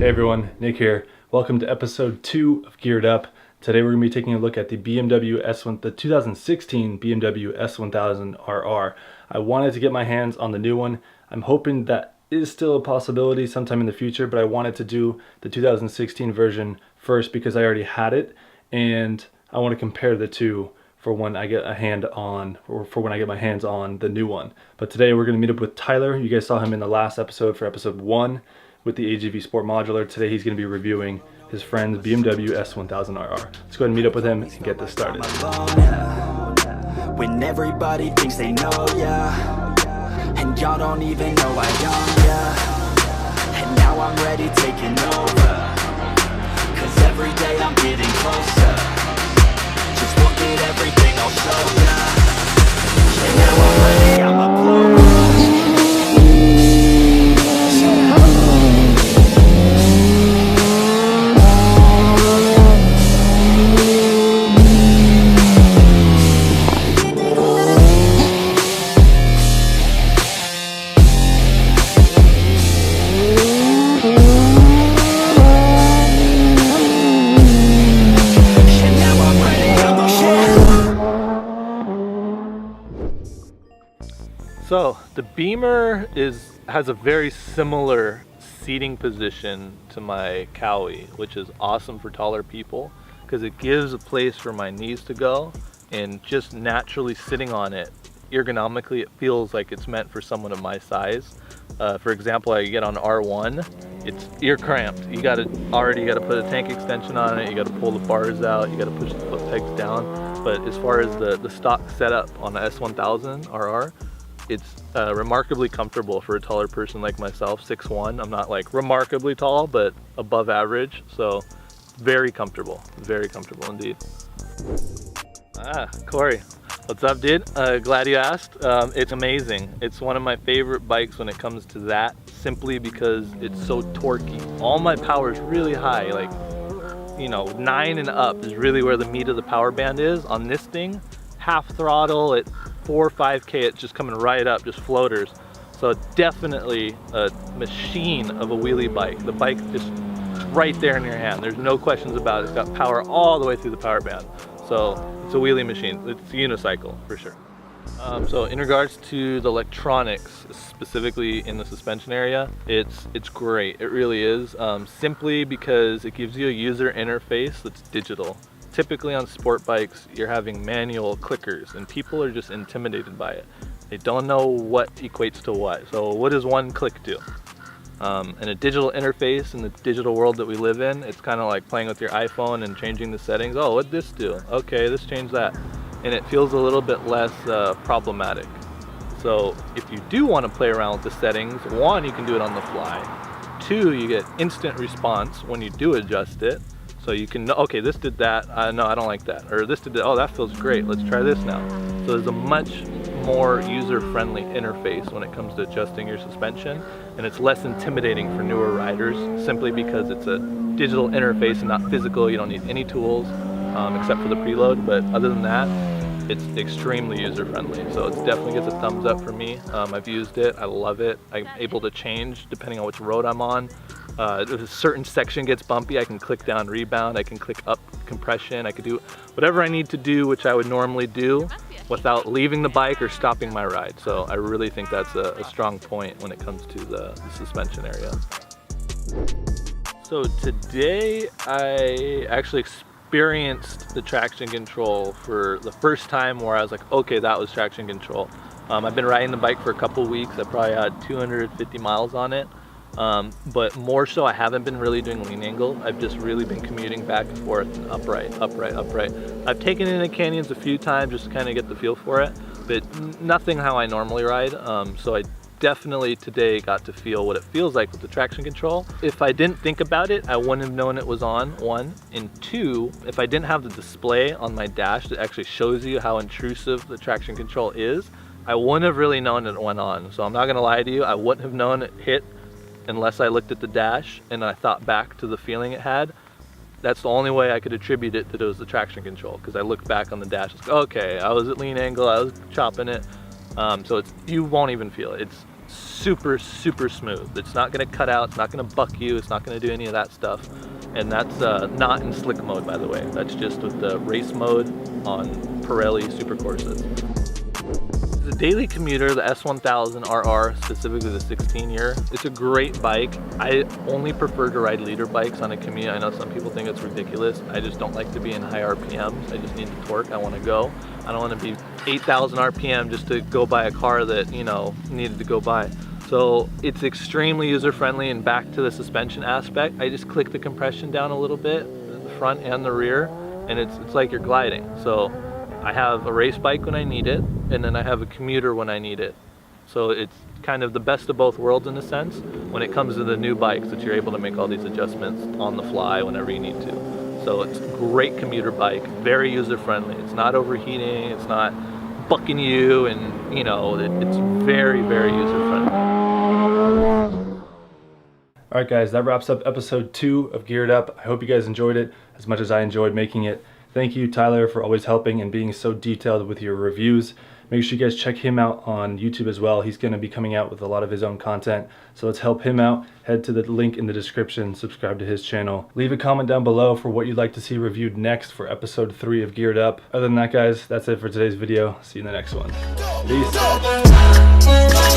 everyone, Nick here. Welcome to episode 2 of Geared Up. Today we're going to be taking a look at the 2016 BMW S1000RR. I wanted to get my hands on the new one. I'm hoping that is still a possibility sometime in the future, but I wanted to do the 2016 version first because I already had it, and I want to compare the two for when I get my hands on the new one. But today we're going to meet up with Tyler. You guys saw him in the last episode for episode 1 with the AGV Sport Modular. Today he's going to be reviewing his friend's BMW S1000RR. Let's go ahead and meet up with him and get this started. When everybody thinks they know ya, and y'all don't even know I own ya, and now I'm ready taking over, cause every day I'm getting closer. Just look at everything I'll show ya, and now I'm ready, I'm a blow. So the Beamer has a very similar seating position to my Cowie, which is awesome for taller people because it gives a place for my knees to go, and just naturally sitting on it ergonomically it feels like it's meant for someone of my size. For example, I get on R1, you're cramped. You gotta put a tank extension on it, you gotta pull the bars out, you gotta push the foot pegs down. But as far as the stock setup on the S1000RR, it's remarkably comfortable for a taller person like myself, 6'1". I'm not like remarkably tall, but above average. So very comfortable indeed. Corey, what's up, dude? Glad you asked. It's amazing. It's one of my favorite bikes when it comes to that, simply because it's so torquey. All my power is really high, like, 9 and up is really where the meat of the power band is. On this thing, half throttle at 4 or 5K, it's just coming right up, just floaters. So definitely a machine of a wheelie bike. The bike just right there in your hand. There's no questions about it. It's got power all the way through the power band. So it's a wheelie machine. It's a unicycle for sure. So in regards to the electronics, specifically in the suspension area, it's great. It really is. Simply because it gives you a user interface that's digital. Typically on sport bikes, you're having manual clickers and people are just intimidated by it. They don't know what equates to what. So what does one click do? In a digital interface, in the digital world that we live in, it's kind of like playing with your iPhone and changing the settings. Oh, what'd this do? Okay, this changed that. And it feels a little bit less problematic. So if you do want to play around with the settings, 1, you can do it on the fly. 2, you get instant response when you do adjust it. So you can, okay, this did that, no, I don't like that. Or this did that, oh, that feels great, let's try this now. So there's a much more user-friendly interface when it comes to adjusting your suspension, and it's less intimidating for newer riders, simply because it's a digital interface and not physical. You don't need any tools except for the preload, but other than that, it's extremely user-friendly. So it definitely gets a thumbs up for me. I've used it, I love it. I'm able to change depending on which road I'm on. If a certain section gets bumpy, I can click down rebound, I can click up compression, I could do whatever I need to do, which I would normally do without leaving the bike or stopping my ride. So I really think that's a strong point when it comes to the suspension area. So today I actually experienced the traction control for the first time, where I was like, okay, that was traction control. I've been riding the bike for a couple weeks. I probably had 250 miles on it. But more so, I haven't been really doing lean angle. I've just really been commuting back and forth and upright. I've taken it in the canyons a few times just to kind of get the feel for it, but nothing how I normally ride. So I definitely today got to feel what it feels like with the traction control. If I didn't think about it, I wouldn't have known it was on, 1. And 2, if I didn't have the display on my dash that actually shows you how intrusive the traction control is, I wouldn't have really known it went on. So I'm not gonna lie to you, I wouldn't have known it hit unless I looked at the dash and I thought back to the feeling it had. That's the only way I could attribute it that it was the traction control, because I looked back on the dash, it's like, okay, I was at lean angle, I was chopping it. So you won't even feel it. It's super smooth. It's not going to cut out, it's not going to buck you, it's not going to do any of that stuff. And that's not in slick mode, by the way. That's just with the race mode on Pirelli Supercorsas. The daily commuter, the S1000RR, specifically the 16-year, it's a great bike. I only prefer to ride leader bikes on a commute. I know some people think it's ridiculous. I just don't like to be in high RPMs. I just need the torque. I want to go. I don't want to be 8,000 RPM just to go buy a car that, you know, needed to go by. So it's extremely user-friendly. And back to the suspension aspect, I just click the compression down a little bit, the front and the rear, and it's like you're gliding. So I have a race bike when I need it, and then I have a commuter when I need it. So it's kind of the best of both worlds in a sense when it comes to the new bikes, that you're able to make all these adjustments on the fly whenever you need to. So it's a great commuter bike, very user-friendly. It's not overheating, it's not bucking you, and you know, it's very user-friendly. All right, guys, that wraps up episode 2 of Geared Up. I hope you guys enjoyed it as much as I enjoyed making it. Thank you, Tyler, for always helping and being so detailed with your reviews. Make sure you guys check him out on YouTube as well. He's going to be coming out with a lot of his own content. So let's help him out. Head to the link in the description, subscribe to his channel. Leave a comment down below for what you'd like to see reviewed next for episode 3 of Geared Up. Other than that, guys, that's it for today's video. See you in the next one. Peace.